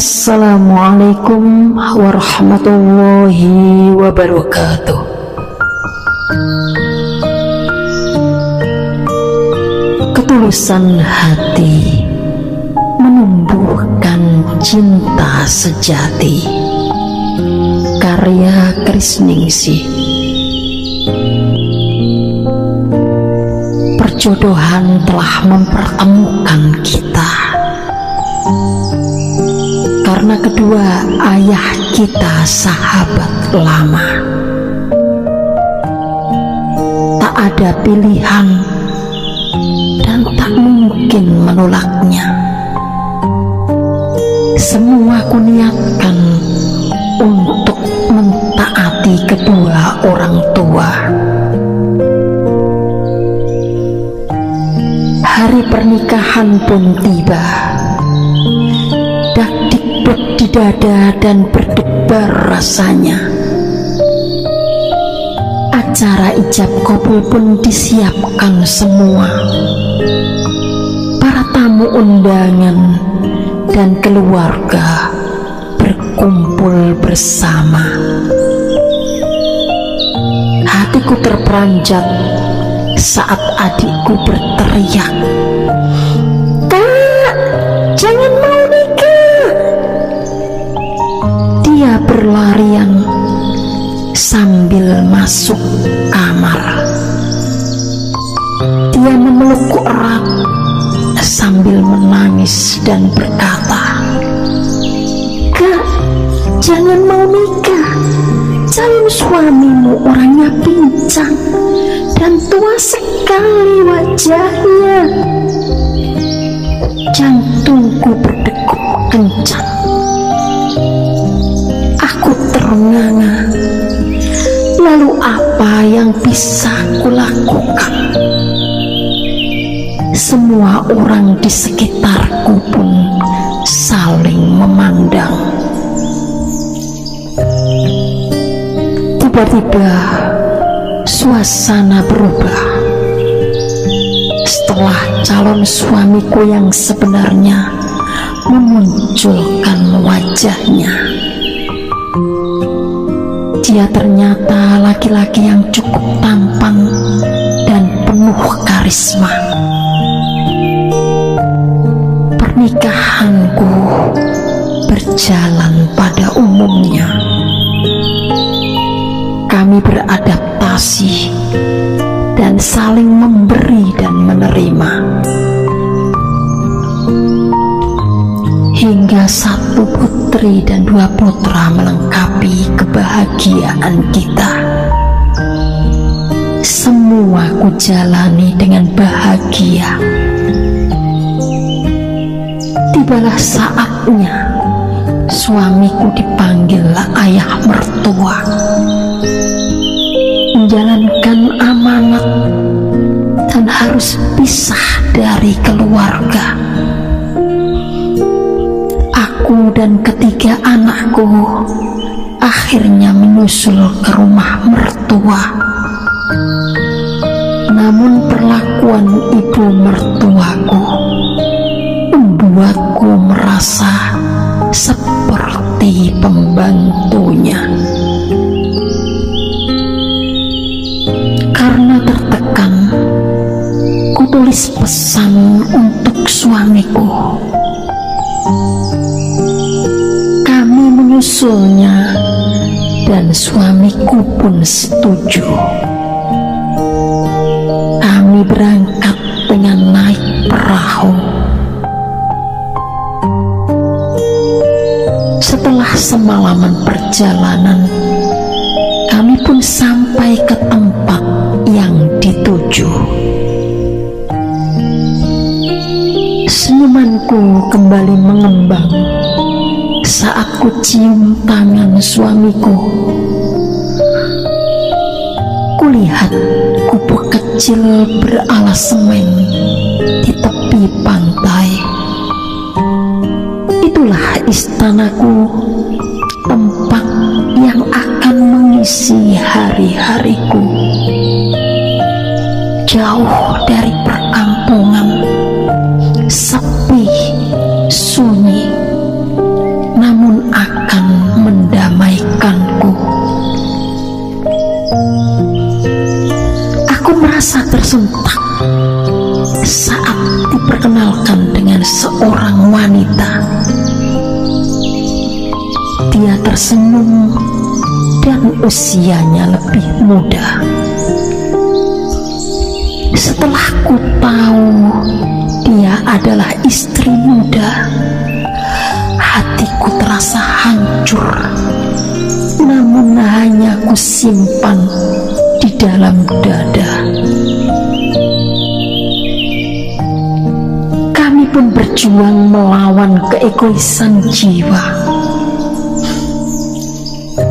Assalamualaikum warahmatullahi wabarakatuh. Ketulusan hati menumbuhkan cinta sejati. Karya Krisningsih. Perjodohan telah mempertemukan kita, karena kedua ayah kita sahabat lama. Tak ada pilihan dan tak mungkin menolaknya. Semua kuniatkan untuk mentaati kedua orang tua. Hari pernikahan pun tiba. Dak-dikduk di dada dan berdebar rasanya. Acara ijab kabul pun disiapkan semua. Para tamu undangan dan keluarga berkumpul bersama. Hatiku terperanjat saat adikku berteriak, "Kak, jangan mau nikah!" Dia berlarian sambil masuk kamar. Dia memelukku erat sambil menangis dan berkata, "Kak, jangan mau nikah. Calon suamimu orangnya pincang dan tua sekali wajahnya." Jantungku berdegup kencang. Aku ternganga. Lalu apa yang bisa kulakukan? Semua orang di sekitarku pun saling memandang. Tiba-tiba suasana berubah. Setelah calon suamiku yang sebenarnya memunculkan wajahnya, dia ternyata laki-laki yang cukup tampan dan penuh karisma. Pernikahanku berjalan pada umumnya. Kami beradaptasi dan saling memberi dan menerima. Hingga 1 putri dan 2 putra melengkapi kebahagiaan kita. Semua kujalani dengan bahagia. Tibalah saatnya suamiku dipanggil ayah mertua, menjalankan amanat dan harus pisah dari keluarga. Aku dan ketiga anakku akhirnya menyusul ke rumah mertua. Namun perlakuan ibu mertuaku membuatku merasa seperti pembantunya. Karena tertekan, kutulis pesan untuk suamiku. Kami menyusulnya dan suamiku pun setuju. Kami berangkat dengan naik perahu. Setelah semalaman perjalanan, kami pun sampai ke tempat yang dituju. Senyumanku kembali mengembang saat ku cium tangan suamiku. Kulihat gubuk kecil beralas semen di tepi pantai. Itulah istanaku, tempat yang akan mengisi hari-hariku. Jauh dari perkampungan, sepi, sunyi, merasa tersentak saat diperkenalkan dengan seorang wanita. Dia tersenyum dan usianya lebih muda. Setelah ku tahu dia adalah istri muda, hatiku terasa hancur, namun hanya ku simpan di dalam dada. Kami pun berjuang melawan keegoisan jiwa,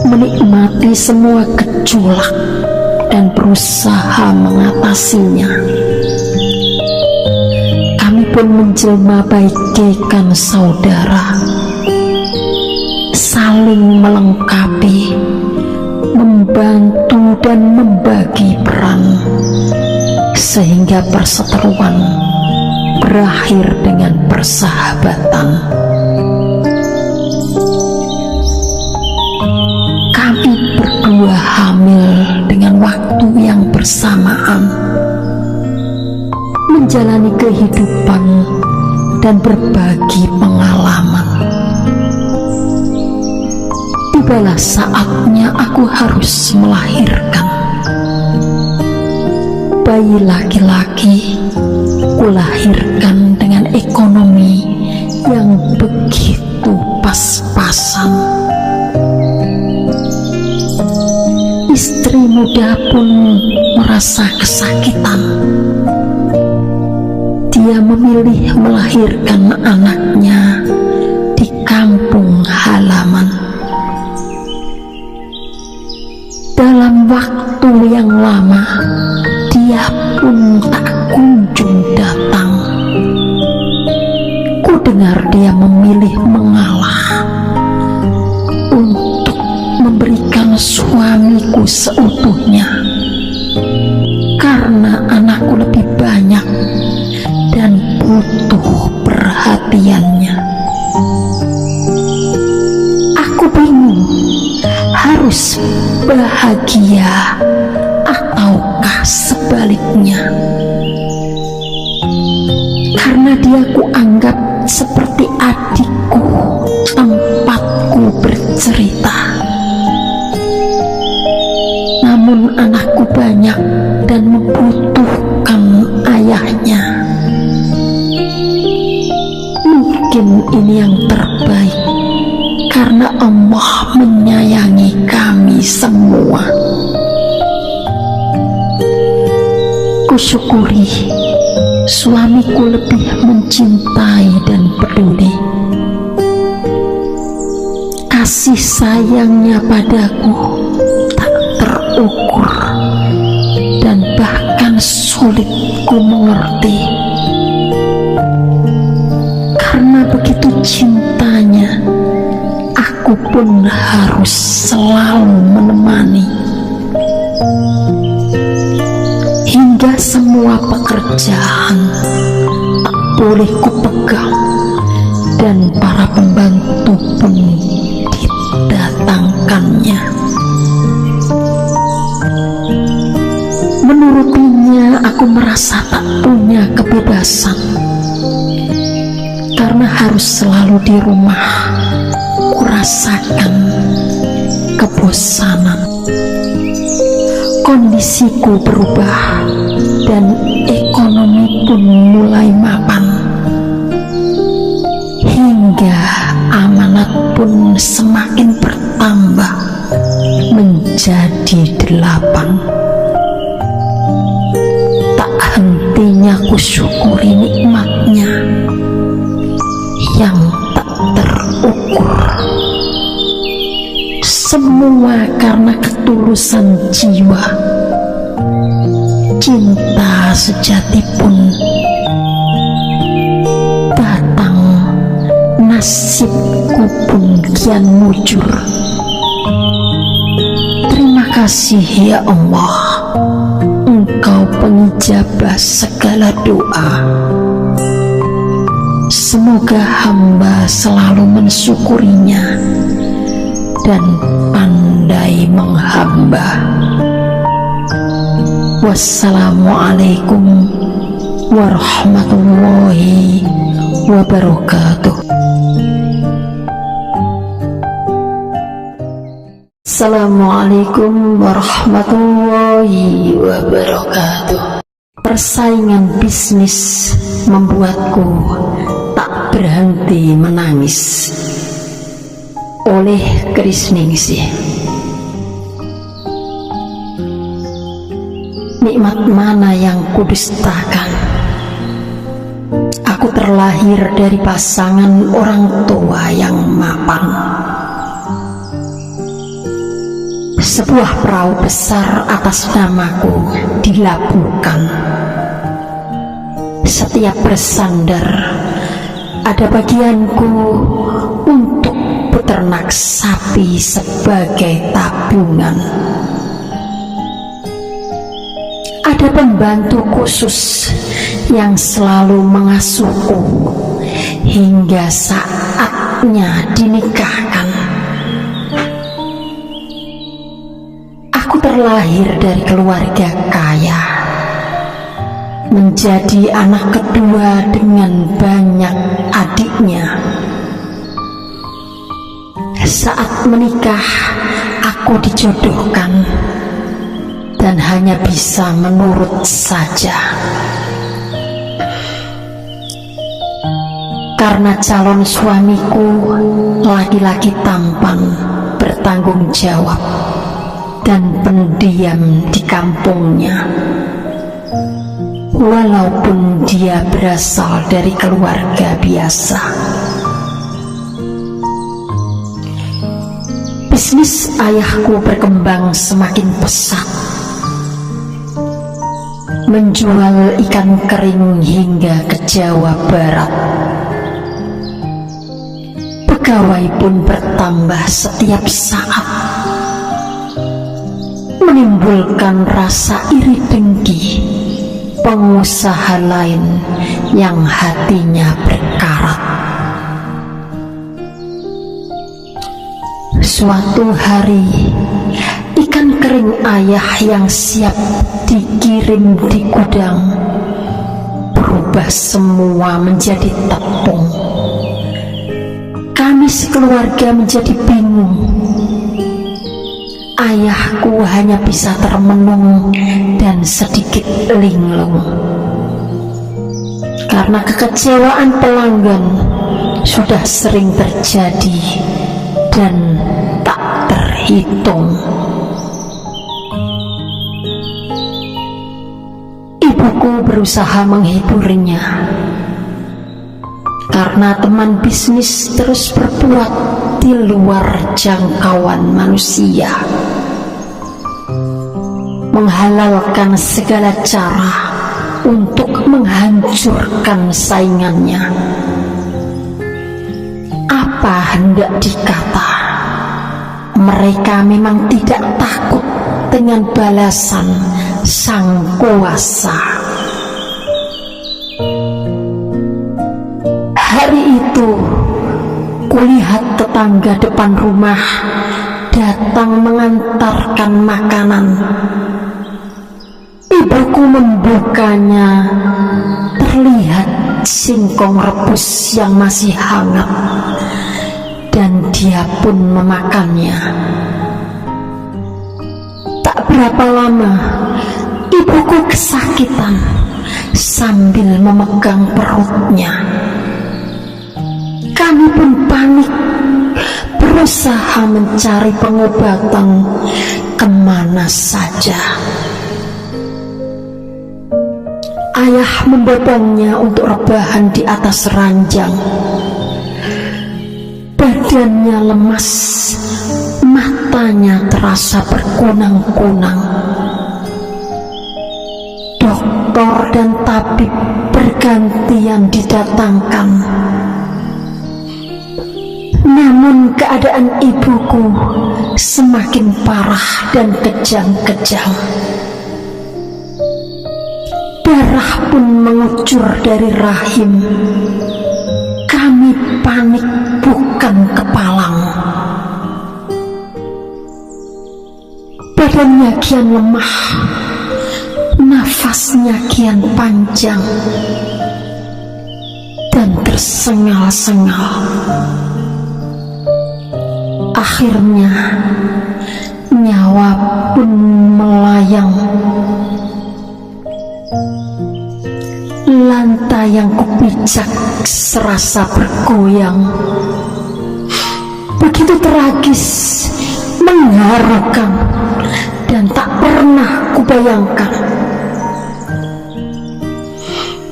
menikmati semua gejolak dan berusaha mengatasinya. Kami pun menjelma bagaikan saudara, saling melengkapi, membantu dan membagi peran, sehingga perseteruan berakhir dengan persahabatan. Kami berdua hamil dengan waktu yang bersamaan, menjalani kehidupan dan berbagi pengalaman. Tibalah saatnya aku harus melahirkan. Bayi laki-laki kulahirkan dengan ekonomi yang begitu pas-pasan. Istri muda pun merasa kesakitan. Dia memilih melahirkan anaknya di kampung halaman. Dalam waktu yang lama, dia pun tak kunjung datang. Ku dengar dia memilih mengalah untuk memberikan suamiku seutuhnya, karena anakku lebih banyak dan butuh perhatiannya. Aku bingung harus bahagia ataukah sebaliknya, karena dia kuanggap seperti adikku, tempatku bercerita. Namun anakku banyak dan membutuhkan ayahnya. Mungkin ini yang terbaik, karena Allah menyayangi kami semua. Kusyukuri suamiku lebih mencintai dan peduli. Kasih sayangnya padaku tak terukur dan bahkan sulit ku mengerti. Karena begitu cintanya, aku pun harus selalu menemani. Hingga semua pekerjaan tak boleh kupegang, dan para pembantu pun didatangkannya. Menurutinya aku merasa tak punya kebebasan, karena harus selalu di rumah. Kurasakan kebosanan. Kondisiku berubah dan ekonomi pun mulai mapan, hingga amanat pun semakin bertambah menjadi 8. Tak hentinya kusyukuri nikmatnya yang tak terukur. Semua karena ketulusan jiwa. Cinta sejati pun datang, nasibku pun kian mujur. Terima kasih ya Allah, Engkau pengijabah segala doa. Semoga hamba selalu mensyukurinya dan pandai menghamba. Wassalamualaikum warahmatullahi wabarakatuh. Assalamualaikum warahmatullahi wabarakatuh. Persaingan bisnis membuatku tak berhenti menangis. Oleh Krisningsih. Nikmat mana yang kudustakan? Aku terlahir dari pasangan orang tua yang mapan. Sebuah perahu besar atas namaku dilabuhkan. Setiap bersandar ada bagianku untuk peternak sapi sebagai tabungan. Ada pembantu khusus yang selalu mengasuhku hingga saatnya dinikahkan. Aku terlahir dari keluarga kaya, menjadi anak kedua dengan banyak adiknya. Saat menikah, aku dijodohkan dan hanya bisa menurut saja. Karena calon suamiku laki-laki tampan, bertanggung jawab, dan pendiam di kampungnya. Walaupun dia berasal dari keluarga biasa. Bisnis ayahku berkembang semakin pesat, menjual ikan kering hingga ke Jawa Barat. Pegawai pun bertambah setiap saat, menimbulkan rasa iri dengki pengusaha lain yang hatinya berkarat. Suatu hari, ikan kering ayah yang siap dikirim di gudang berubah semua menjadi tepung. Kami sekeluarga menjadi bingung. Ayahku hanya bisa termenung dan sedikit linglung karena kekecewaan pelanggan sudah sering terjadi dan tak terhitung. Ibuku berusaha menghiburnya karena teman bisnis terus berbuat di luar jangkauan manusia, menghalalkan segala cara untuk menghancurkan saingannya. Apa hendak dikata, mereka memang tidak takut dengan balasan sang kuasa. Hari itu kulihat tetangga depan rumah datang mengantarkan makanan. Ibuku membukanya, terlihat singkong rebus yang masih hangat, dan dia pun memakannya. Tak berapa lama, ibuku kesakitan sambil memegang perutnya. Kami pun panik, berusaha mencari pengobatan kemana saja. Ayah membopongnya untuk rebahan di atas ranjang. Badannya lemas, matanya terasa berkunang-kunang. Dokter dan tabib bergantian didatangkan. Namun keadaan ibuku semakin parah dan kejang-kejang. Darah pun mengucur dari rahim. Kami panik bukan kepalang. Badannya kian lemah, nafasnya kian panjang dan tersengal-sengal. Akhirnya nyawa pun melayang. Lantai yang kupijak serasa bergoyang. Begitu tragis, mengharukan, dan tak pernah kubayangkan.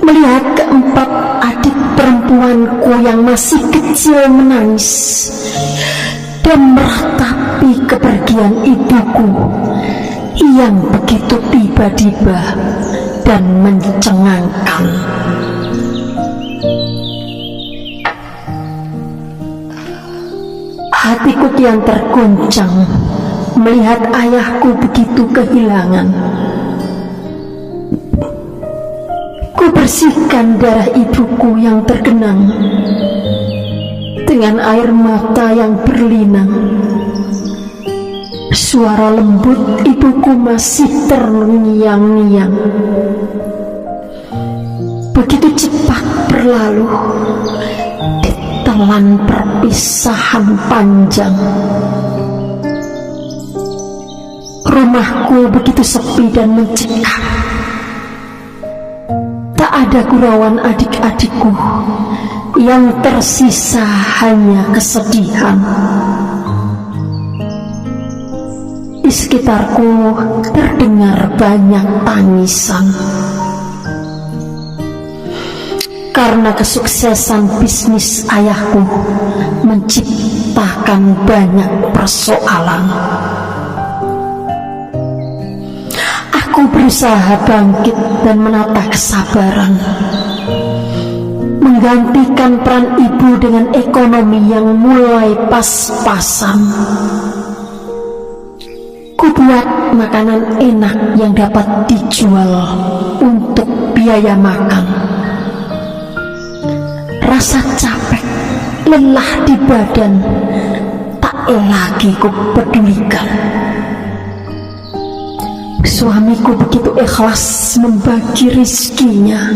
Melihat keempat adik perempuanku yang masih kecil menangis dan meratapi kepergian ibuku yang begitu tiba-tiba dan mencengangkan. Hatiku kian terguncang melihat ayahku begitu kehilangan. Ku bersihkan darah ibuku yang tergenang dengan air mata yang berlinang. Suara lembut ibuku masih terngiang-ngiang. Begitu cepat berlalu, ditelan perpisahan panjang. Rumahku begitu sepi dan mencekam. Tak ada gurauan adik-adikku, yang tersisa hanya kesedihan. Di sekitarku terdengar banyak tangisan karena kesuksesan bisnis ayahku menciptakan banyak persoalan. Aku berusaha bangkit dan menata kesabaran, menggantikan peran ibu dengan ekonomi yang mulai pas-pasan. Ku buat makanan enak yang dapat dijual untuk biaya makan. Rasa capek, lelah di badan tak lagi ku pedulikan. Suamiku begitu ikhlas membagi rizkinya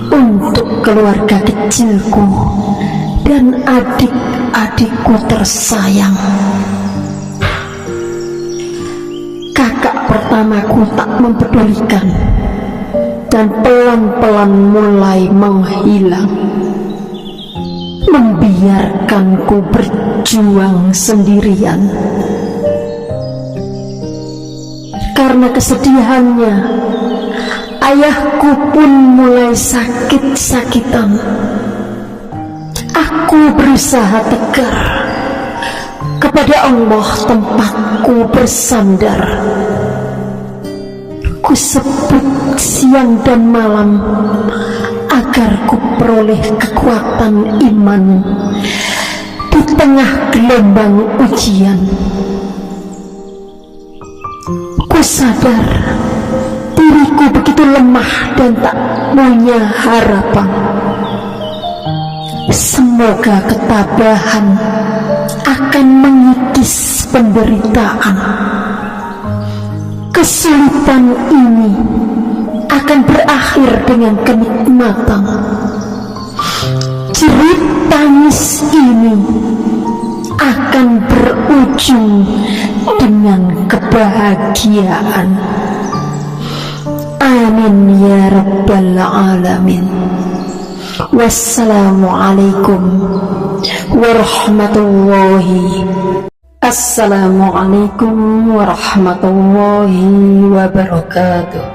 untuk keluarga kecilku dan adik-adikku tersayang. Kakak pertamaku tak mempedulikan dan pelan-pelan mulai menghilang, membiarkanku berjuang sendirian. Karena kesedihannya, ayahku pun mulai sakit-sakitan. Aku berusaha tegar kepada Allah tempatku bersandar. Ku sebut siang dan malam agar ku peroleh kekuatan iman di tengah gelombang ujian. Ku sadar diriku begitu lemah dan tak punya harapan. Semoga ketabahan akan mengikis penderitaan. Kesulitan ini akan berakhir dengan kenikmatan. Jerit tangis ini akan berujung dengan kebahagiaan. Amin ya rabbal alamin. Wassalamualaikum warahmatullahi. Assalamualaikum warahmatullahi wabarakatuh.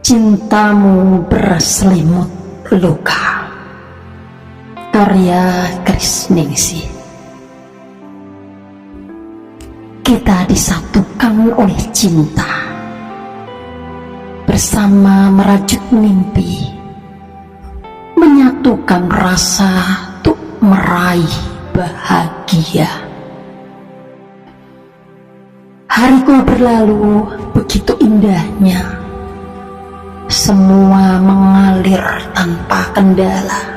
Cintamu berselimut luka, karya Krisningsih. Kita disatukan oleh cinta, bersama merajut mimpi, menyatukan rasa untuk meraih bahagia. Hariku berlalu begitu indahnya, semua mengalir tanpa kendala.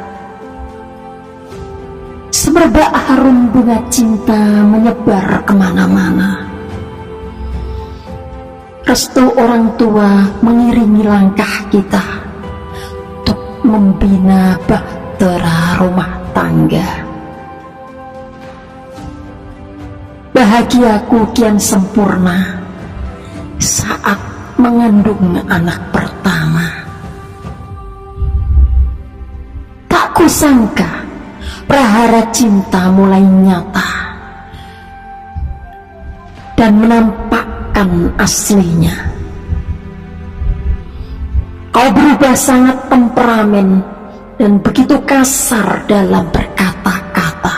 Semerbak harum bunga cinta menyebar kemana-mana. restu orang tua mengiringi langkah kita untuk membina bahtera rumah tangga. Bahagiaku kian sempurna saat mengandung anak pertama. Tak kusangka prahara cinta mulai nyata dan menampakkan aslinya. Kau berubah sangat temperamen dan begitu kasar dalam berkata-kata.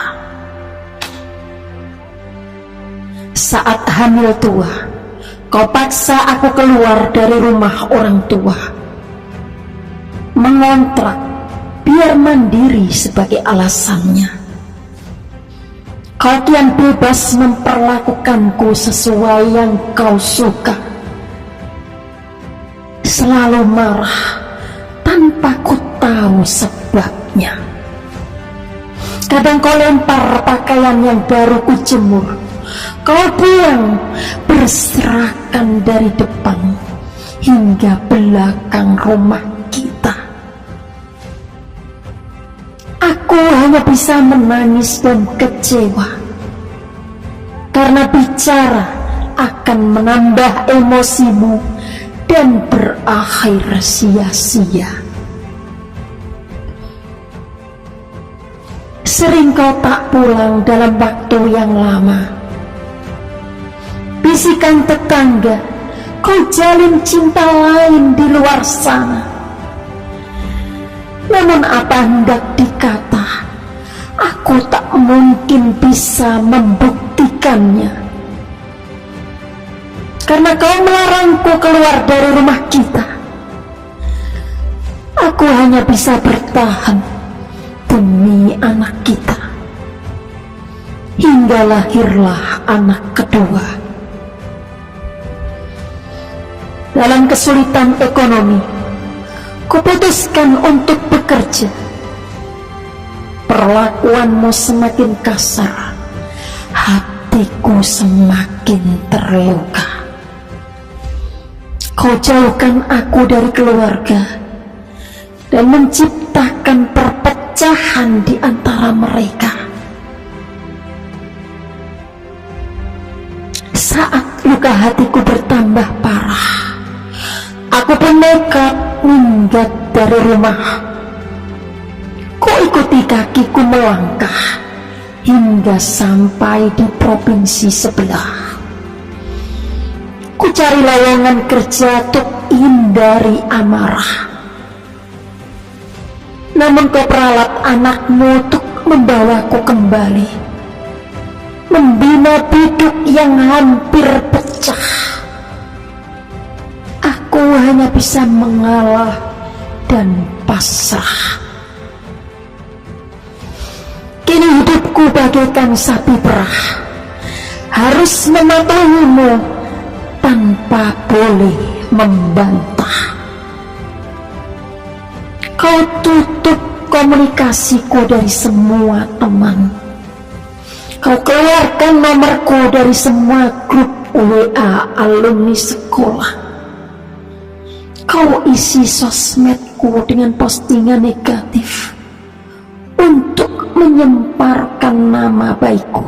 Saat hamil tua, kau paksa aku keluar dari rumah orang tua, mengontrak biar mandiri sebagai alasannya. Kau kian bebas memperlakukanku sesuai yang kau suka, selalu marah tanpa ku tahu sebabnya. Kadang kau lempar pakaian yang baru ku jemur, kau buang berserakan dari depan hingga belakang rumah kita. Aku hanya bisa menangis dan kecewa, karena bicara akan menambah emosimu dan berakhir sia-sia. Sering kau tak pulang dalam waktu yang lama. Bisikan tetangga, kau jalin cinta lain di luar sana. Namun apa hendak dikata, aku tak mungkin bisa membuktikannya. Karena kau melarangku keluar dari rumah kita, aku hanya bisa bertahan demi anak kita, hingga lahirlah anak kedua. Dalam kesulitan ekonomi, kuputuskan untuk bekerja. Perlakuanmu semakin kasar, hatiku semakin terluka. Kau jauhkan aku dari keluarga dan menciptakan perpecahan di antara mereka. Saat luka hatiku bertambah parah, aku pun nekat minggat dari rumah. Ku ikuti kakiku melangkah hingga sampai di provinsi sebelah. Ku cari lowongan kerja untuk hindari amarah. Namun kau peralat anakmu untuk membawaku kembali, membina biduk yang hampir pecah. Aku hanya bisa mengalah dan pasrah. Kini hidupku bagaikan sapi perah, harus mematuhimu tanpa boleh membantah. Kau tutup komunikasiku dari semua teman. Kau keluarkan nomorku dari semua grup WA alumni sekolah. Kau isi sosmedku dengan postingan negatif untuk menyemparkan nama baikku.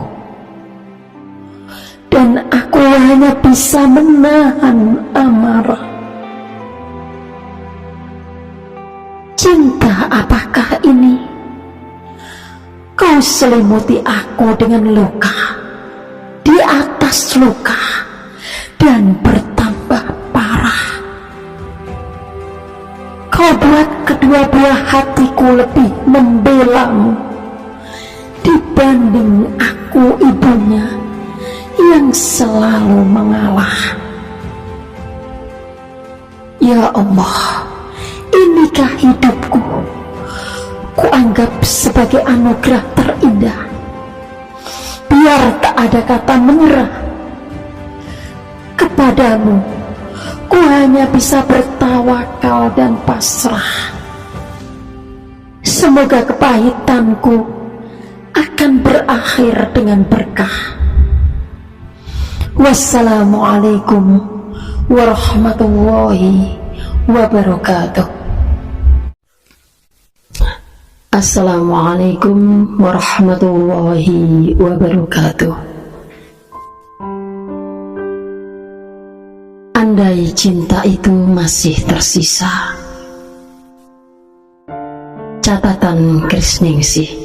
Dan aku hanya bisa menahan amarah. Cinta apakah ini? Kau selimuti aku dengan luka di atas luka dan bertambah parah. Kau buat kedua buah hatiku lebih membelamu dibanding aku ibunya yang selalu mengalah. Ya Allah, inikah hidupku? Kuanggap sebagai anugerah terindah. Biar tak ada kata menyerah. Kepadamu, ku hanya bisa bertawakal dan pasrah. Semoga kepahitanku akan berakhir dengan berkah. Wassalamualaikum warahmatullahi wabarakatuh. Assalamualaikum warahmatullahi wabarakatuh. Andai cinta itu masih tersisa. Catatan Krisningsih.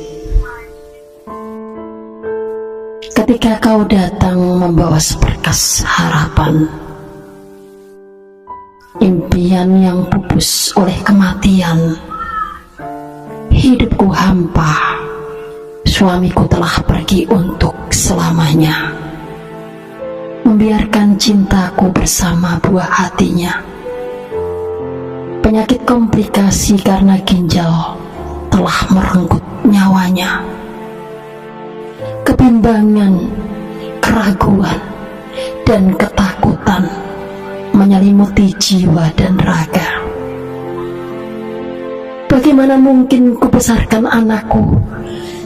Ketika kau datang membawa seberkas harapan, impian yang pupus oleh kematian, hidupku hampa, suamiku telah pergi untuk selamanya, membiarkan cintaku bersama buah hatinya. Penyakit komplikasi karena ginjal telah merenggut nyawanya. Kebimbangan, keraguan, dan ketakutan menyelimuti jiwa dan raga. Bagaimana mungkin kubesarkan anakku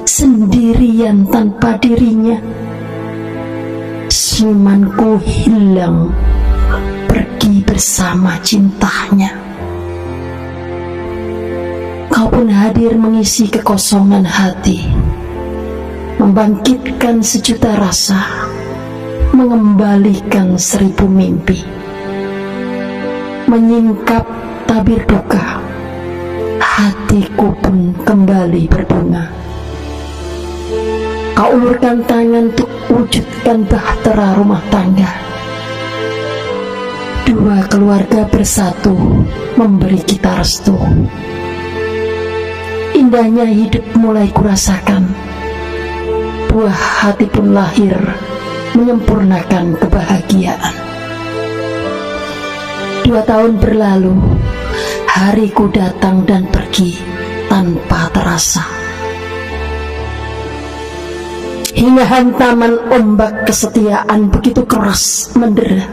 sendirian tanpa dirinya? Senyumanku hilang, pergi bersama cintanya. Kau pun hadir mengisi kekosongan hati, membangkitkan sejuta rasa, mengembalikan 1000 mimpi, menyingkap tabir duka. Hatiku pun kembali berbunga. Kau ulurkan tangan untuk wujudkan bahtera rumah tangga. Dua keluarga bersatu memberi kita restu. Indahnya hidup mulai kurasakan. Buah hati pun lahir menyempurnakan kebahagiaan. 2 tahun berlalu, hariku datang dan pergi tanpa terasa. Hingga hantaman ombak kesetiaan begitu keras mendera.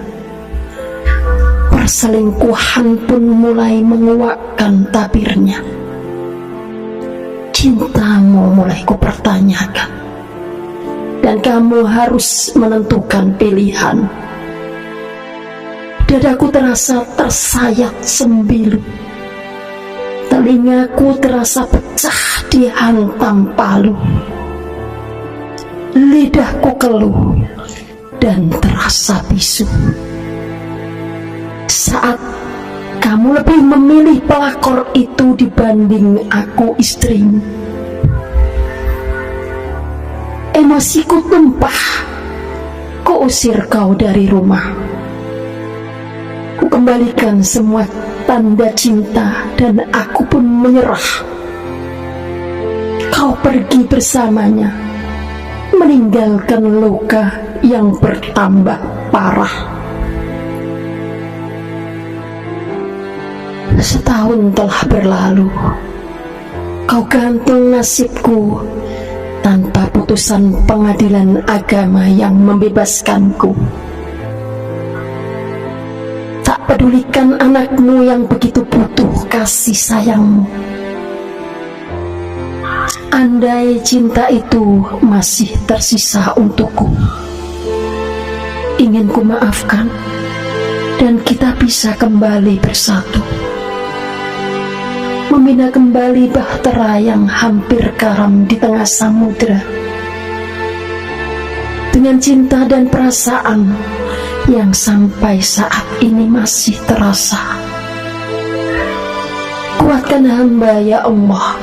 Perselingkuhan pun mulai menguakkan tabirnya. Cintamu mulai kupertanyakan, dan kamu harus menentukan pilihan. Dadaku terasa tersayat sembilu. Telingaku terasa pecah dihantam palu. Lidahku keluh dan terasa bisu. Saat kamu lebih memilih pelakor itu dibanding aku, istrimu, emosiku tumpah. Kuusir kau dari rumah. Kembalikan semua tanda cinta dan aku pun menyerah. Kau pergi bersamanya, meninggalkan luka yang bertambah parah. Setahun telah berlalu, kau gantung nasibku tanpa putusan pengadilan agama yang membebaskanku. Tak pedulikan anakmu yang begitu butuh kasih sayangmu. Andai cinta itu masih tersisa untukku, ingin ku maafkan dan kita bisa kembali bersatu, membina kembali bahtera yang hampir karam di tengah samudera, dengan cinta dan perasaan yang sampai saat ini masih terasa. Kuatkan hamba ya Allah.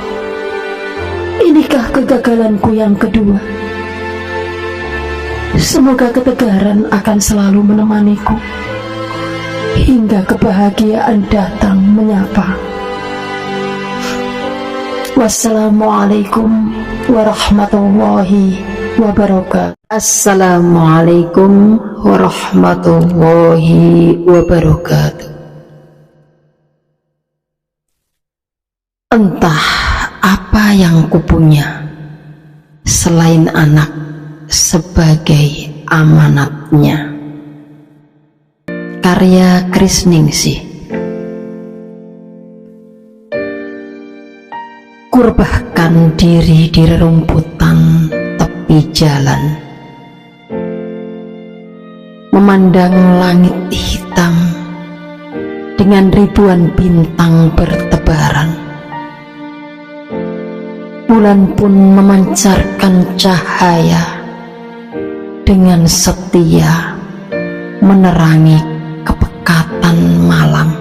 Inikah kegagalanku yang kedua. Semoga ketegaran akan selalu menemaniku hingga kebahagiaan datang menyapa. Wassalamualaikum warahmatullahi wabarakatuh. Assalamualaikum warahmatullahi wabarakatuh. Entah apa yang kupunya selain anak sebagai amanatnya. Karya Krisningsih. Kurbahkan diri di rerumputan tepi jalan, memandang langit hitam dengan ribuan bintang bertebaran. Bulan pun memancarkan cahaya dengan setia menerangi kepekatan malam.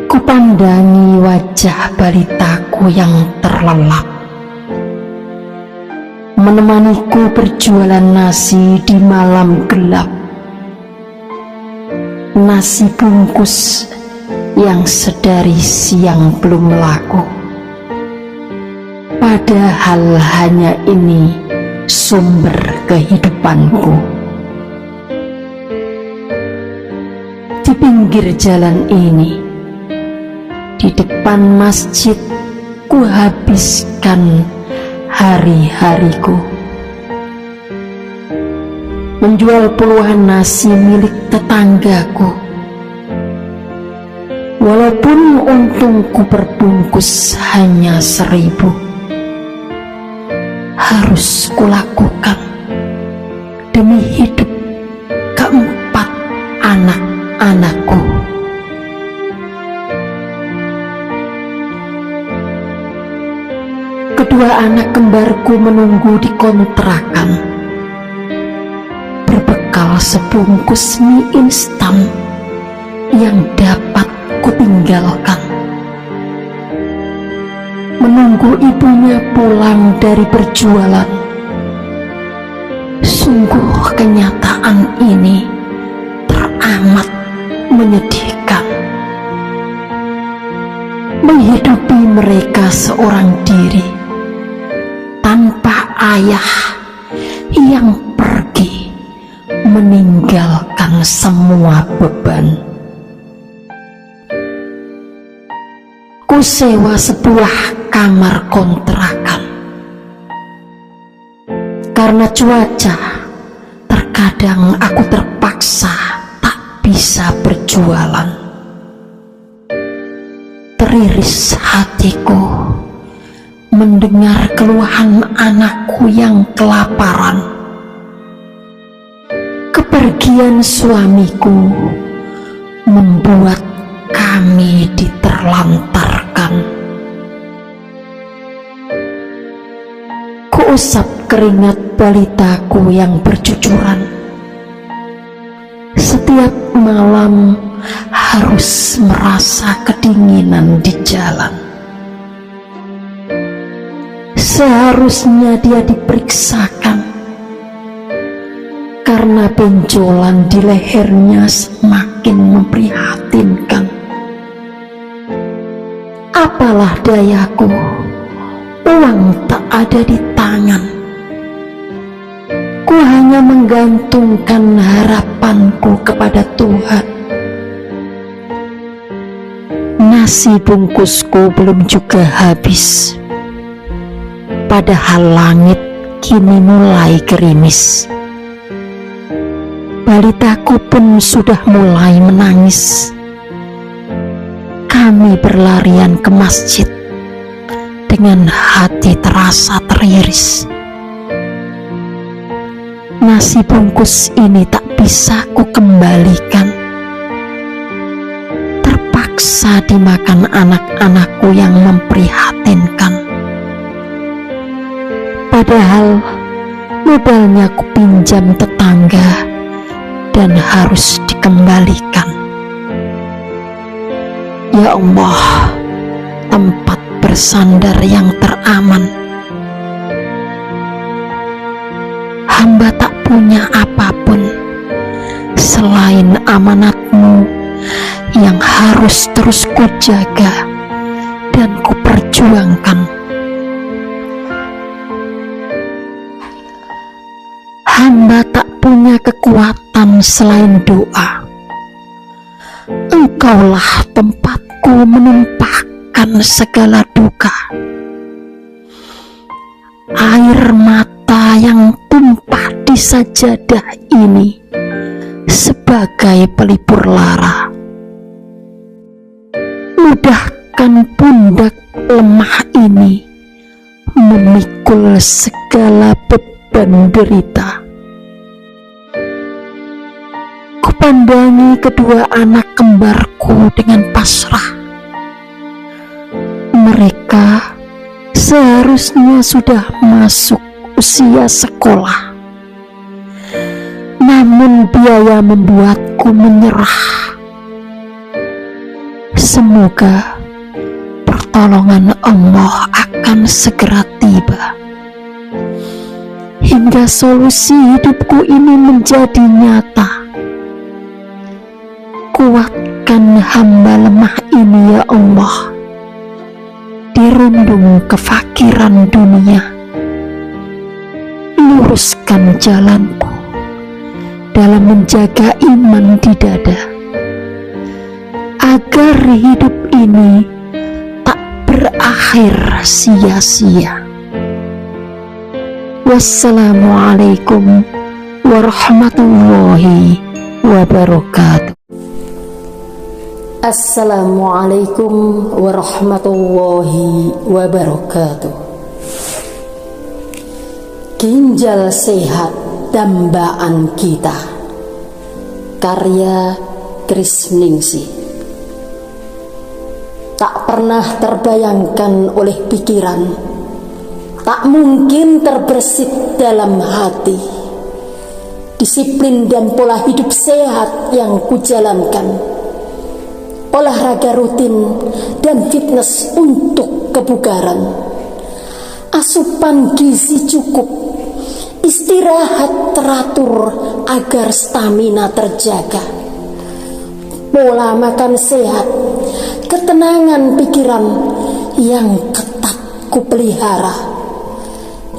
Kupandangi wajah balitaku yang terlelap, menemaniku berjualan nasi di malam gelap. Nasi bungkus yang sedari siang belum laku, padahal hanya ini sumber kehidupanku. Di pinggir jalan ini, di depan masjid, ku habiskan hari-hariku menjual puluhan nasi milik tetanggaku. Walaupun untungku berbungkus hanya 1.000, harus kulakukan demi hidup keempat anak-anakku. Kedua anak kembarku menunggu di kontrakan, berbekal sebungkus mie instan yang dapat kutinggalkan, menunggu ibunya pulang dari berjualan. Sungguh kenyataan ini teramat menyedihkan. Menghidupi mereka seorang diri tanpa ayah yang pergi meninggalkan semua beban. Ku sewa sebuah kamar kontrakan. Karena cuaca, terkadang aku terpaksa tak bisa berjualan. Teriris hatiku mendengar keluhan anakku yang kelaparan. Kepergian suamiku membuat kami diterlantarkan. Kuusap keringat balitaku yang bercucuran. Setiap malam harus merasa kedinginan di jalan. Seharusnya dia diperiksakan, karena benjolan di lehernya semakin memprihatinkan. Apalah dayaku, uang tak ada di tangan. Ku hanya menggantungkan harapanku kepada Tuhan. Nasi bungkusku belum juga habis, padahal langit kini mulai gerimis. Balitaku pun sudah mulai menangis. Kami berlarian ke masjid dengan hati terasa teriris. Nasi bungkus ini tak bisa ku kembalikan. Terpaksa dimakan anak-anakku yang memprihatinkan. Padahal modalnya ku pinjam tetangga dan harus dikembalikan. Ya Allah, tempat bersandar yang teraman. Hamba tak punya apapun selain amanat-Mu yang harus terus kujaga dan kuperjuangkan. Hamba tak punya kekuatan selain doa. Engkaulah tempatku menumpahkan segala duka. Air mata yang tumpah di sajadah ini sebagai pelipur lara. Mudahkan pundak lemah ini memikul segala beban derita. kupandangi kedua anak kembarku dengan pasrah. Mereka seharusnya sudah masuk usia sekolah, namun biaya membuatku menyerah. Semoga pertolongan Allah akan segera tiba, hingga solusi hidupku ini menjadi nyata. Kuatkan hamba lemah ini ya Allah, dirundung kefakiran dunia. Luruskan jalanku dalam menjaga iman di dada, agar hidup ini tak berakhir sia-sia. Wassalamualaikum warahmatullahi wabarakatuh. Assalamualaikum warahmatullahi wabarakatuh. Ginjal sehat dambaan kita. Karya Krisningsih. Tak pernah terbayangkan oleh pikiran, tak mungkin terbersit dalam hati, disiplin dan pola hidup sehat yang kujalankan, olahraga rutin dan fitness untuk kebugaran, asupan gizi cukup, istirahat teratur agar stamina terjaga, pola makan sehat, ketenangan pikiran yang ketat kupelihara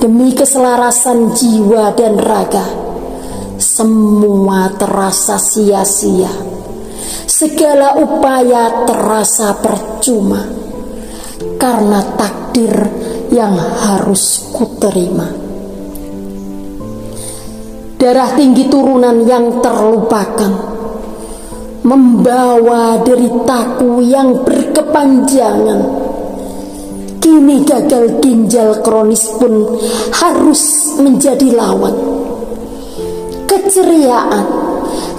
demi keselarasan jiwa dan raga. Semua terasa sia-sia, segala upaya terasa percuma, karena takdir yang harus kuterima. Darah tinggi turunan yang terlupakan, membawa deritaku yang berkepanjangan. Kini gagal ginjal kronis pun harus menjadi lawan. Keceriaan,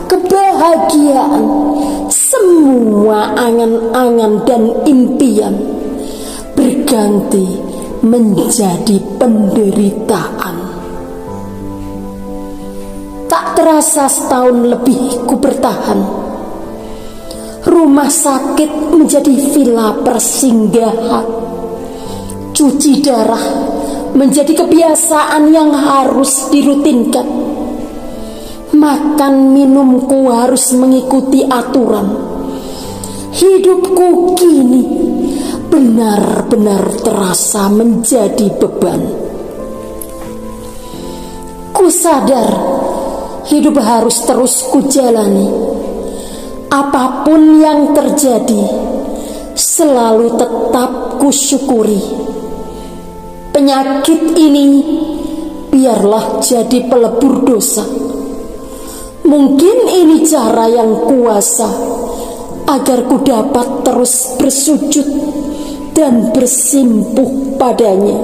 kebahagiaan, semua angan-angan dan impian berganti menjadi penderitaan. Tak terasa setahun lebih ku bertahan. Rumah sakit menjadi villa persinggahan. Cuci darah menjadi kebiasaan yang harus dirutinkan. Makan minumku harus mengikuti aturan. Hidupku kini benar-benar terasa menjadi beban. Ku sadar hidup harus terus kujalani. Apapun yang terjadi, selalu tetap kusyukuri. Penyakit ini biarlah jadi pelebur dosa. Mungkin ini cara yang kuasa agar ku dapat terus bersujud dan bersimpuh padanya.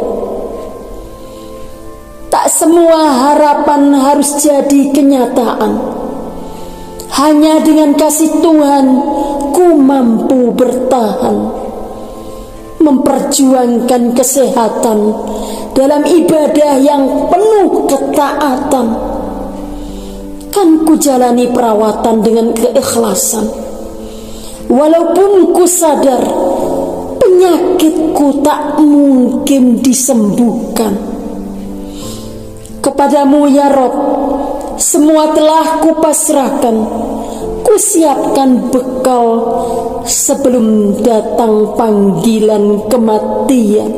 Tak semua harapan harus jadi kenyataan. Hanya dengan kasih Tuhan ku mampu bertahan, memperjuangkan kesehatan dalam ibadah yang penuh ketaatan. Kan ku jalani perawatan dengan keikhlasan, walaupun ku sadar penyakitku tak mungkin disembuhkan. Kepadamu ya Rob, semua telah kupasrahkan. Ku siapkan bekal sebelum datang panggilan kematian.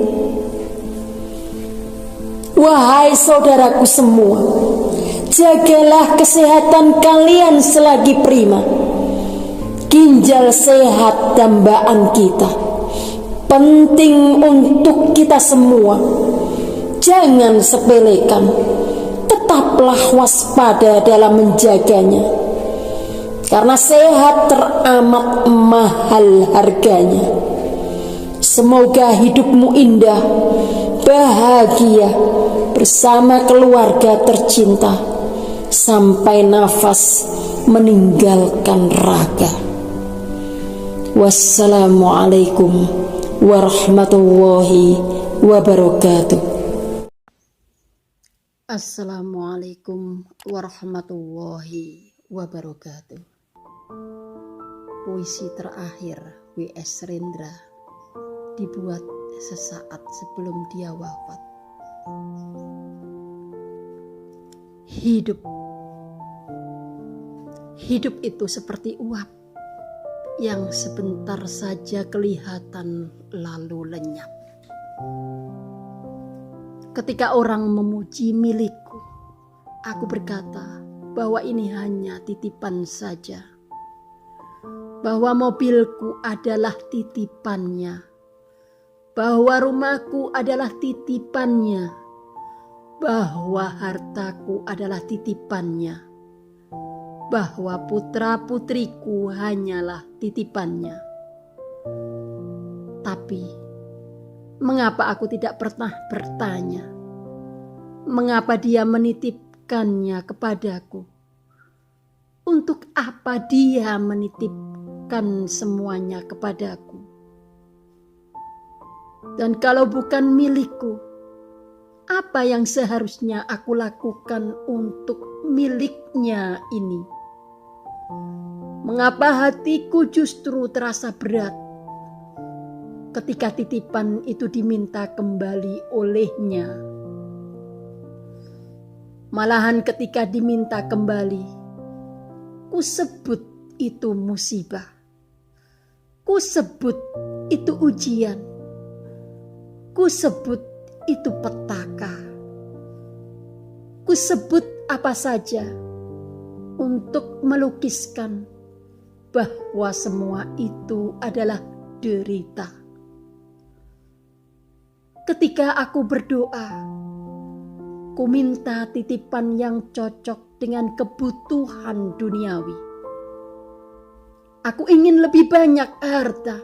Wahai saudaraku semua, jagalah kesehatan kalian selagi prima. Ginjal sehat dambaan kita, penting untuk kita semua. Jangan sepelekan, tetaplah waspada dalam menjaganya, karena sehat teramat mahal harganya. Semoga hidupmu indah, bahagia bersama keluarga tercinta sampai nafas meninggalkan raga. Wassalamualaikum warahmatullahi wabarakatuh. Assalamualaikum warahmatullahi wabarakatuh. Puisi terakhir W.S. Rendra dibuat sesaat sebelum dia wafat. Hidup itu seperti uap yang sebentar saja kelihatan lalu lenyap. Ketika orang memuji milikku, aku berkata bahwa ini hanya titipan saja. Bahwa mobilku adalah titipannya. Bahwa rumahku adalah titipannya. Bahwa hartaku adalah titipannya. Bahwa putra-putriku hanyalah titipannya. Tapi, mengapa aku tidak pernah bertanya? Mengapa dia menitipkannya kepadaku? Untuk apa dia menitipkan semuanya kepadaku? Dan kalau bukan milikku, apa yang seharusnya aku lakukan untuk miliknya ini? Mengapa hatiku justru terasa berat ketika titipan itu diminta kembali olehnya? Malahan ketika diminta kembali, ku sebut itu musibah. Ku sebut itu ujian. Ku sebut itu petaka. Ku sebut apa saja untuk melukiskan bahwa semua itu adalah derita. Ketika aku berdoa, ku minta titipan yang cocok dengan kebutuhan duniawi. Aku ingin lebih banyak harta.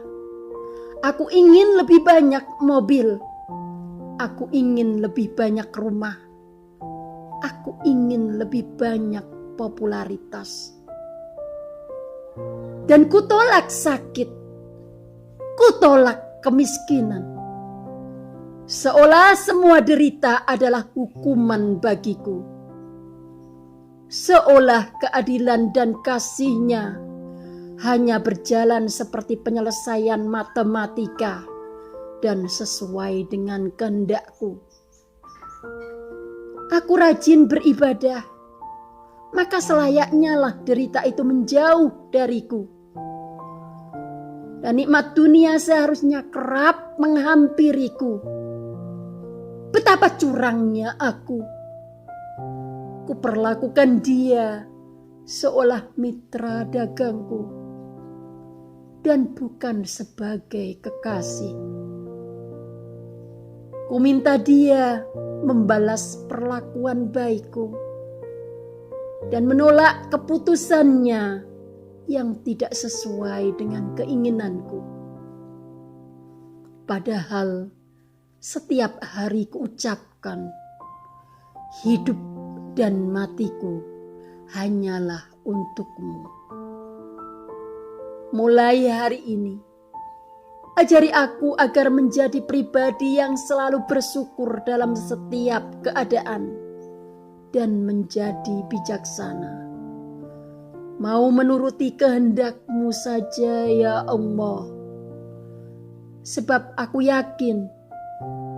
Aku ingin lebih banyak mobil. Aku ingin lebih banyak rumah. Aku ingin lebih banyak popularitas. Dan kutolak sakit. Kutolak kemiskinan. Seolah semua derita adalah hukuman bagiku. Seolah keadilan dan kasihnya hanya berjalan seperti penyelesaian matematika dan sesuai dengan kehendakku. Aku rajin beribadah, maka selayaknya lah derita itu menjauh dariku. Dan nikmat dunia seharusnya kerap menghampiriku. Betapa curangnya aku. Kuperlakukan dia seolah mitra dagangku dan bukan sebagai kekasih. Ku minta dia membalas perlakuan baikku dan menolak keputusannya yang tidak sesuai dengan keinginanku. Padahal setiap hari kuucapkan, hidup dan matiku hanyalah untukmu. Mulai hari ini, ajari aku agar menjadi pribadi yang selalu bersyukur dalam setiap keadaan dan menjadi bijaksana. Mau menuruti kehendak-Mu saja ya Allah. Sebab aku yakin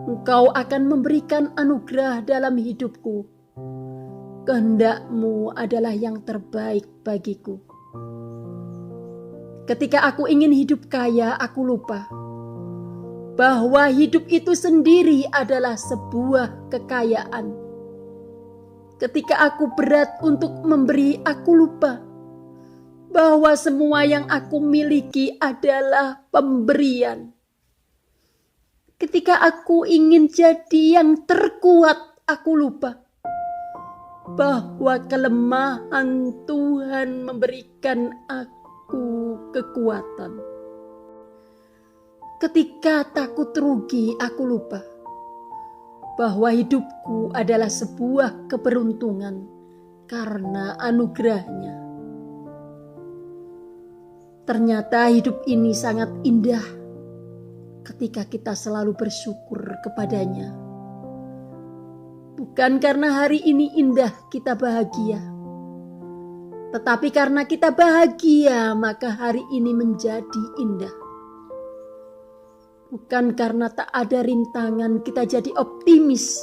Engkau akan memberikan anugerah dalam hidupku. Kehendak-Mu adalah yang terbaik bagiku. Ketika aku ingin hidup kaya, aku lupa bahwa hidup itu sendiri adalah sebuah kekayaan. Ketika aku berat untuk memberi, aku lupa bahwa semua yang aku miliki adalah pemberian. Ketika aku ingin jadi yang terkuat, aku lupa bahwa kelemahan Tuhan memberikan aku kekuatan. Ketika takut rugi, aku lupa bahwa hidupku adalah sebuah keberuntungan karena anugerahnya. Ternyata hidup ini sangat indah ketika kita selalu bersyukur kepadanya. Bukan karena hari ini indah kita bahagia, tetapi karena kita bahagia maka hari ini menjadi indah. Bukan karena tak ada rintangan kita jadi optimis,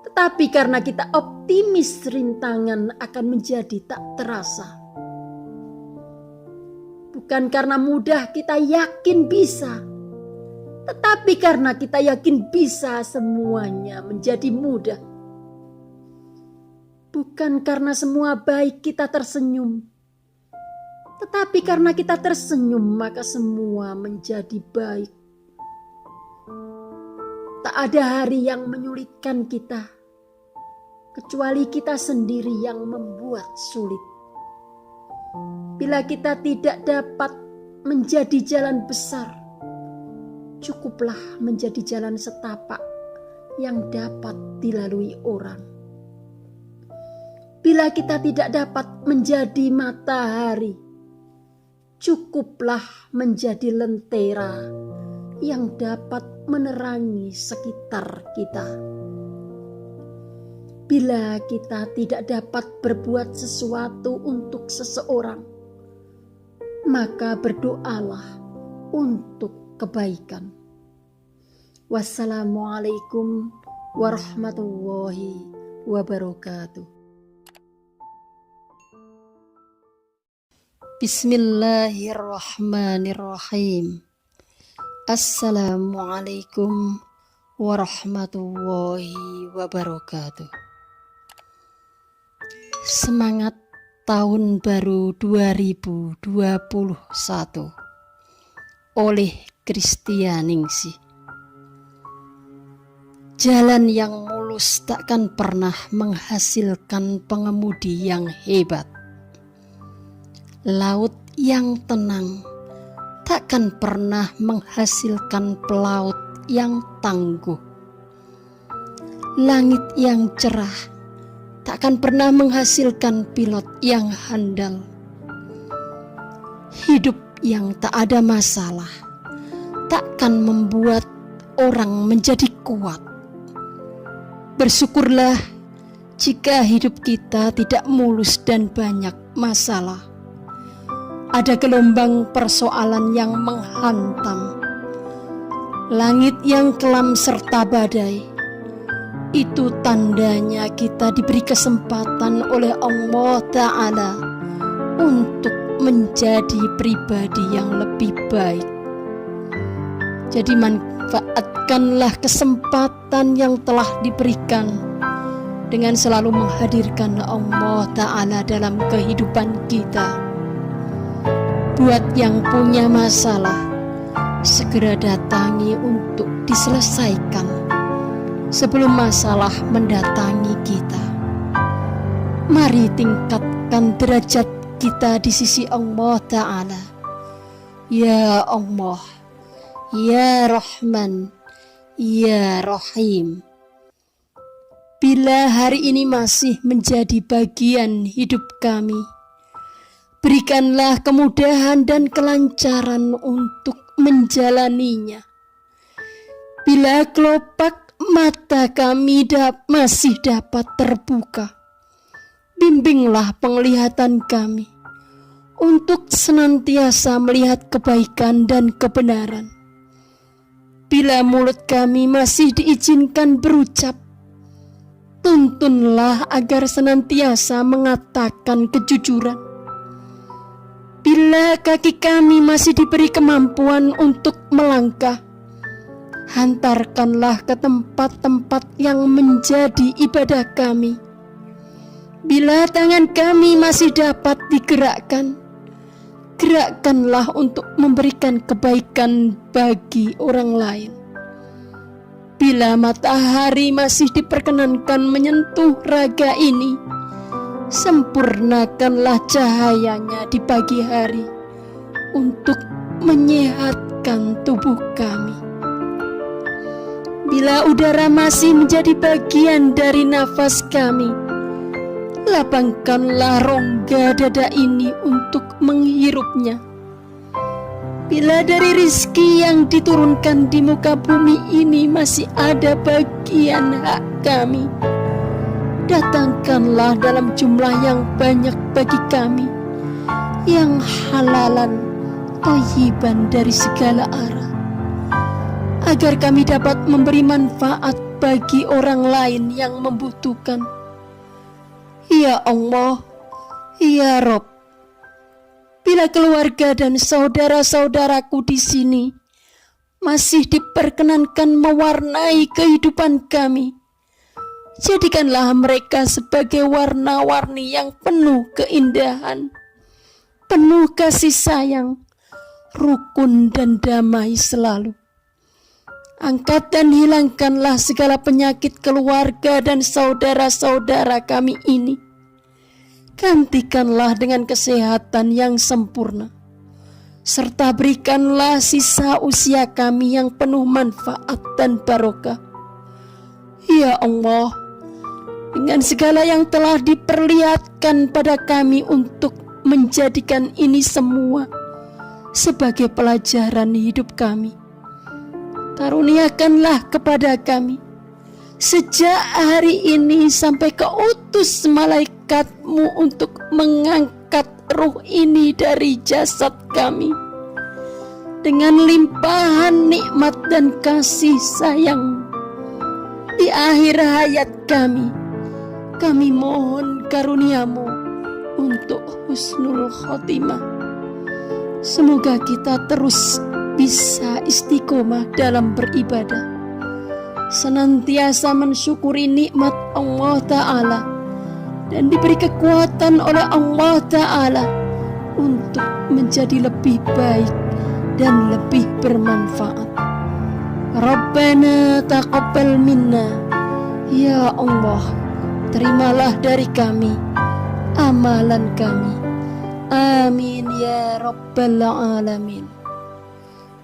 tetapi karena kita optimis rintangan akan menjadi tak terasa. Bukan karena mudah kita yakin bisa, tetapi karena kita yakin bisa semuanya menjadi mudah. Bukan karena semua baik kita tersenyum, tetapi karena kita tersenyum maka semua menjadi baik. Tak ada hari yang menyulitkan kita, kecuali kita sendiri yang membuat sulit. Bila kita tidak dapat menjadi jalan besar, cukuplah menjadi jalan setapak yang dapat dilalui orang. Bila kita tidak dapat menjadi matahari, cukuplah menjadi lentera yang dapat menerangi sekitar kita. Bila kita tidak dapat berbuat sesuatu untuk seseorang, maka berdoalah untuk kebaikan. Wassalamualaikum warahmatullahi wabarakatuh. Bismillahirrahmanirrahim. Assalamualaikum warahmatullahi wabarakatuh. Semangat Tahun Baru 2021 oleh Kristianingsih. Jalan yang mulus takkan pernah menghasilkan pengemudi yang hebat. Laut yang tenang takkan pernah menghasilkan pelaut yang tangguh. Langit yang cerah takkan pernah menghasilkan pilot yang handal. Hidup yang tak ada masalah takkan membuat orang menjadi kuat. Bersyukurlah jika hidup kita tidak mulus dan banyak masalah. Ada gelombang persoalan yang menghantam, langit yang kelam serta badai. Itu tandanya kita diberi kesempatan oleh Allah Ta'ala untuk menjadi pribadi yang lebih baik. Jadi manfaatkanlah kesempatan yang telah diberikan dengan selalu menghadirkan Allah Ta'ala dalam kehidupan kita. Buat yang punya masalah, segera datangi untuk diselesaikan sebelum masalah mendatangi kita. Mari tingkatkan derajat kita di sisi Allah Ta'ala. Ya Allah, Ya Rahman, Ya Rahim. Bila hari ini masih menjadi bagian hidup kami, berikanlah kemudahan dan kelancaran untuk menjalaninya. Bila kelopak mata kami masih dapat terbuka, bimbinglah penglihatan kami untuk senantiasa melihat kebaikan dan kebenaran. Bila mulut kami masih diizinkan berucap, tuntunlah agar senantiasa mengatakan kejujuran. Bila kaki kami masih diberi kemampuan untuk melangkah, hantarkanlah ke tempat-tempat yang menjadi ibadah kami. Bila tangan kami masih dapat digerakkan, gerakkanlah untuk memberikan kebaikan bagi orang lain. Bila matahari masih diperkenankan menyentuh raga ini, sempurnakanlah cahayanya di pagi hari untuk menyehatkan tubuh kami. Bila udara masih menjadi bagian dari nafas kami, Lapangkanlah rongga dada ini untuk menghirupnya. Bila dari rizki yang diturunkan di muka bumi ini masih ada bagian hak kami, datangkanlah dalam jumlah yang banyak bagi kami, yang halalan, thayyiban dari segala arah, agar kami dapat memberi manfaat bagi orang lain yang membutuhkan. Ya Allah, ya Rob, bila keluarga dan saudara-saudaraku di sini masih diperkenankan mewarnai kehidupan kami, jadikanlah mereka sebagai warna-warni yang penuh keindahan, penuh kasih sayang, rukun dan damai selalu. Angkat dan hilangkanlah segala penyakit keluarga dan saudara-saudara kami ini. Gantikanlah dengan kesehatan yang sempurna, serta berikanlah sisa usia kami yang penuh manfaat dan barokah. Ya Allah, dengan segala yang telah diperlihatkan pada kami untuk menjadikan ini semua sebagai pelajaran hidup kami, karuniakanlah kepada kami sejak hari ini sampai ke utus malaikatmu untuk mengangkat ruh ini dari jasad kami dengan limpahan nikmat dan kasih sayang. Di akhir hayat kami mohon karuniamu untuk husnul khotimah. Semoga kita terus bisa istiqomah dalam beribadah, senantiasa mensyukuri nikmat Allah Ta'ala, dan diberi kekuatan oleh Allah Ta'ala untuk menjadi lebih baik dan lebih bermanfaat. Rabbana taqabbal minna, ya Allah, terimalah dari kami amalan kami. Amin ya Rabbal Alamin.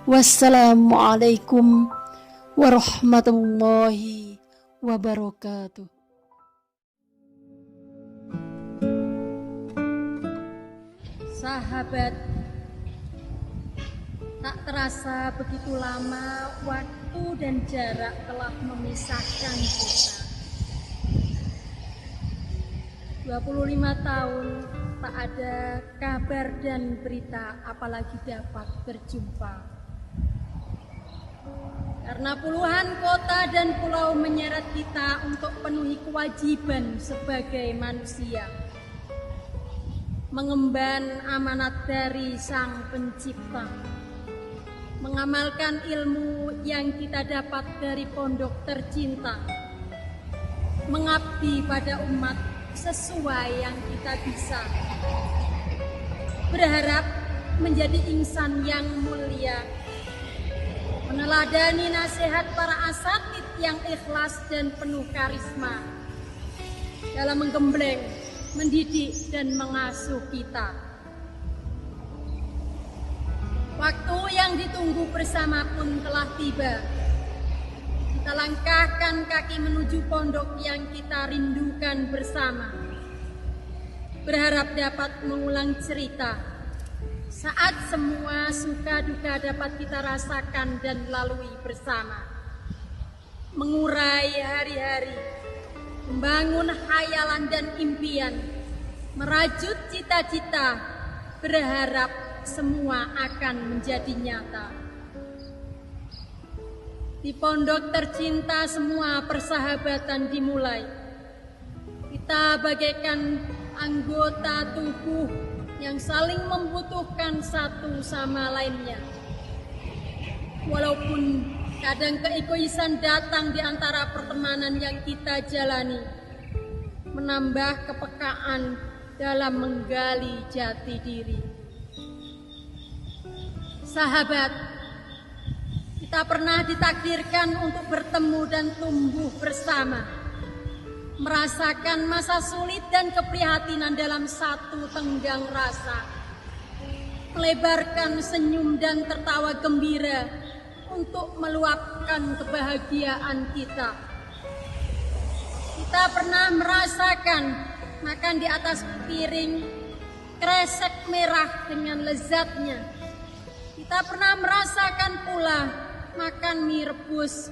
Wassalamualaikum warahmatullahi wabarakatuh. Sahabat, tak terasa begitu lama waktu dan jarak telah memisahkan kita. 25 tahun tak ada kabar dan berita, apalagi dapat berjumpa. Karena puluhan kota dan pulau menyeret kita untuk penuhi kewajiban sebagai manusia, mengemban amanat dari Sang Pencipta, mengamalkan ilmu yang kita dapat dari pondok tercinta, mengabdi pada umat sesuai yang kita bisa, berharap menjadi insan yang mulia, meneladani nasihat para asatidz yang ikhlas dan penuh karisma dalam menggembleng, mendidik dan mengasuh kita. Waktu yang ditunggu bersama pun telah tiba. Kita langkahkan kaki menuju pondok yang kita rindukan bersama, berharap dapat mengulang cerita saat semua suka duka dapat kita rasakan dan lalui bersama, mengurai hari-hari, membangun hayalan dan impian, merajut cita-cita, berharap semua akan menjadi nyata. Di pondok tercinta semua persahabatan dimulai. Kita bagaikan anggota tubuh yang saling membutuhkan satu sama lainnya. Walaupun kadang keegoisan datang di antara pertemanan yang kita jalani, menambah kepekaan dalam menggali jati diri. Sahabat, kita pernah ditakdirkan untuk bertemu dan tumbuh bersama, merasakan masa sulit dan keprihatinan dalam satu tenggang rasa, melebarkan senyum dan tertawa gembira untuk meluapkan kebahagiaan kita. Kita pernah merasakan makan di atas piring kresek merah dengan lezatnya. Kita pernah merasakan pula makan mie rebus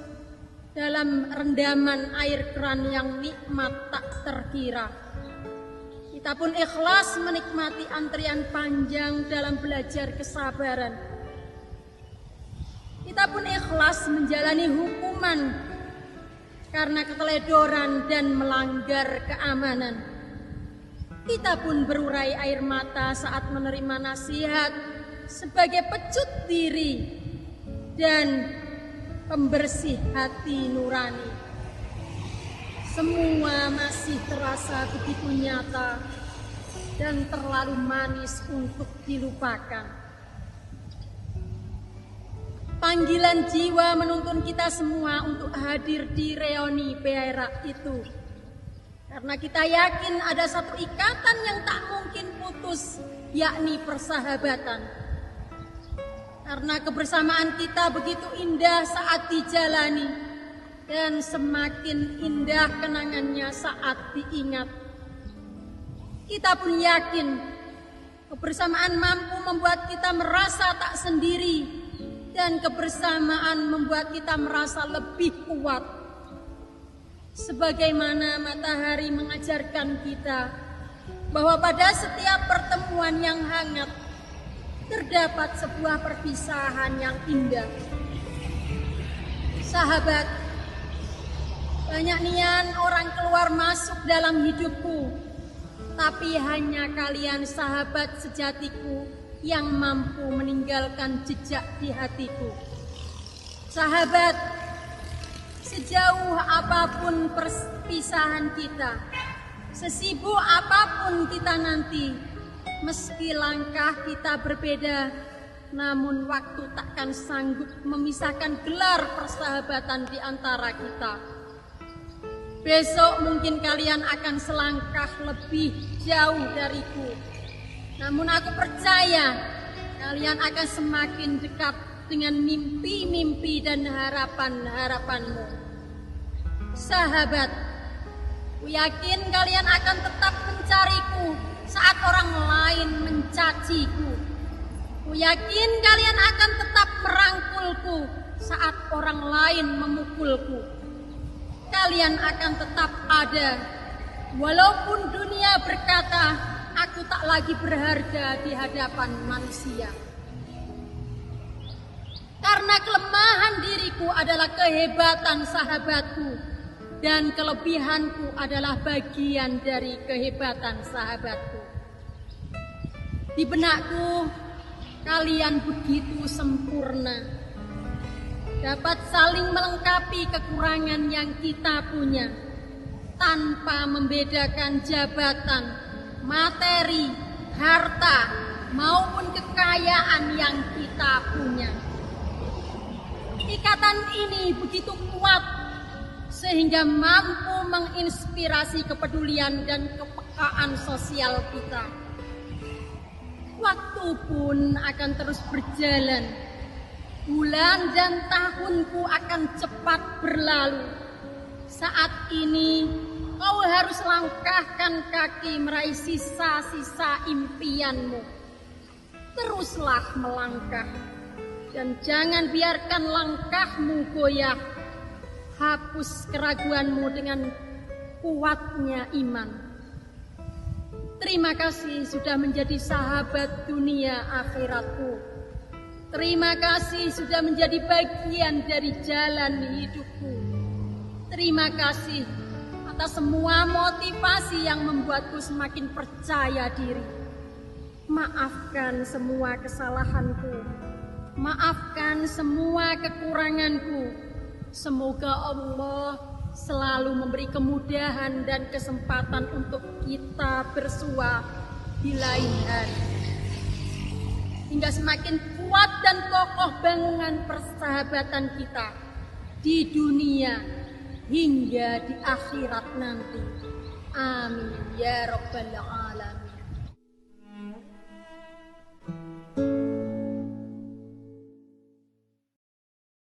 dalam rendaman air keran yang nikmat tak terkira. Kita pun ikhlas menikmati antrian panjang dalam belajar kesabaran. Kita pun ikhlas menjalani hukuman karena keteledoran dan melanggar keamanan. Kita pun berurai air mata saat menerima nasihat sebagai pecut diri dan pembersih hati nurani. Semua masih terasa begitu nyata dan terlalu manis untuk dilupakan. Panggilan jiwa menuntun kita semua untuk hadir di reuni Perak itu. Karena kita yakin ada satu ikatan yang tak mungkin putus, yakni persahabatan. Karena kebersamaan kita begitu indah saat dijalani dan semakin indah kenangannya saat diingat. Kita pun yakin kebersamaan mampu membuat kita merasa tak sendiri dan kebersamaan membuat kita merasa lebih kuat. Sebagaimana matahari mengajarkan kita bahwa pada setiap pertemuan yang hangat terdapat sebuah perpisahan yang indah. Sahabat, banyak nian orang keluar masuk dalam hidupku, tapi hanya kalian sahabat sejatiku yang mampu meninggalkan jejak di hatiku. Sahabat, sejauh apapun perpisahan kita, sesibuk apapun kita nanti, meski langkah kita berbeda, namun waktu takkan sanggup memisahkan gelar persahabatan di antara kita. Besok mungkin kalian akan selangkah lebih jauh dariku. Namun aku percaya kalian akan semakin dekat dengan mimpi-mimpi dan harapan-harapanmu. Sahabat, ku yakin kalian akan tetap mencariku saat orang lain mencaciku. Ku yakin kalian akan tetap merangkulku saat orang lain memukulku. Kalian akan tetap ada, walaupun dunia berkata, aku tak lagi berharga di hadapan manusia. Karena kelemahan diriku adalah kehebatan sahabatku, dan kelebihanku adalah bagian dari kehebatan sahabatku. Di benakku, kalian begitu sempurna, dapat saling melengkapi kekurangan yang kita punya, tanpa membedakan jabatan, materi, harta, maupun kekayaan yang kita punya. Ikatan ini begitu kuat sehingga mampu menginspirasi kepedulian dan kepekaan sosial kita. Waktu pun akan terus berjalan, bulan dan tahunku akan cepat berlalu. Saat ini kau harus langkahkan kaki meraih sisa-sisa impianmu. Teruslah melangkah dan jangan biarkan langkahmu goyah. Hapus keraguanmu dengan kuatnya iman. Terima kasih sudah menjadi sahabat dunia akhiratku. Terima kasih sudah menjadi bagian dari jalan hidupku. Terima kasih atas semua motivasi yang membuatku semakin percaya diri. Maafkan semua kesalahanku. Maafkan semua kekuranganku. Semoga Allah selalu memberi kemudahan dan kesempatan untuk kita bersua di lain hari. Hingga semakin kuat dan kokoh bangunan persahabatan kita di dunia hingga di akhirat nanti. Amin ya rabbal alamin.